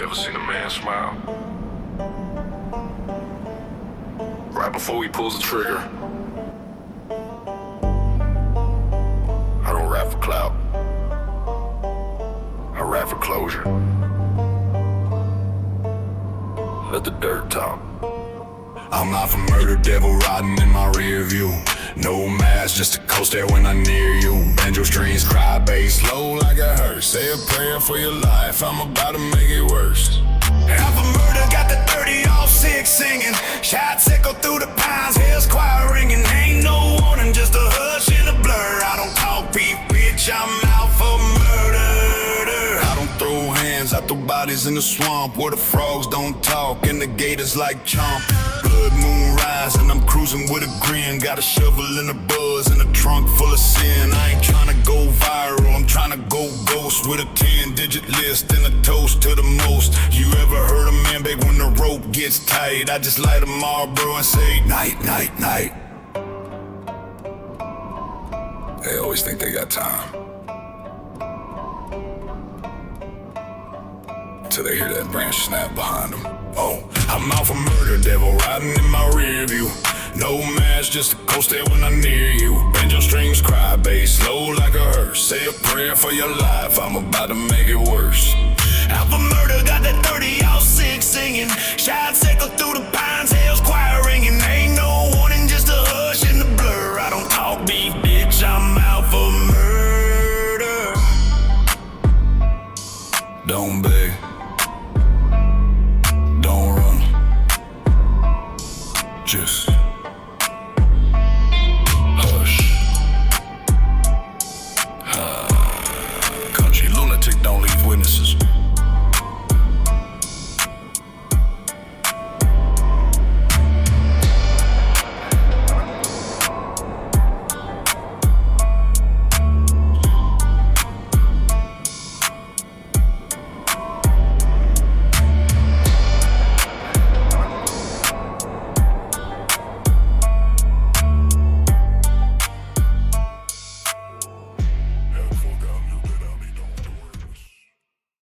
ever seen a man smile? Right before he pulls the trigger. I don't rap for clout. I rap for closure. Let the dirt talk. I'm out for murder, devil riding in my rear view. No mask, just a coast there when I'm near you. Banjo strings, cry bass, low like a hearse. Say a prayer for your life, I'm about to make it worse. Out for murder, got the 30-06 singing. Shots echo through the pines, hell's choir ringing. Ain't no warning, just a hush and a blur. I don't talk beef, bitch, I'm out for murder. I don't throw hands, I throw bodies in the swamp where the frogs don't talk and the gators like chomp. Blood moon rising, I'm cruising with a grin. Got a shovel and a buzz and a trunk full of sin. I ain't tryna go viral, I'm tryna go ghost with a 10-digit list and a toast to the most. You ever heard a man beg when the rope gets tight? I just light a Marlboro and say night, night, night. They always think they got time, till they hear that branch snap behind them. Oh, I'm out for murder, devil riding in my rear view. No mask, just a coast there when I'm near you. Banjo strings, cry bass, low like a hearse. Say a prayer for your life, I'm about to make it worse. Out for murder, got that 30-06 singing. Shots echo through the pines, hell's choir ringing. Ain't no warning, just a hush and a blur. I don't talk beef, bitch, I'm out for murder. Don't beg.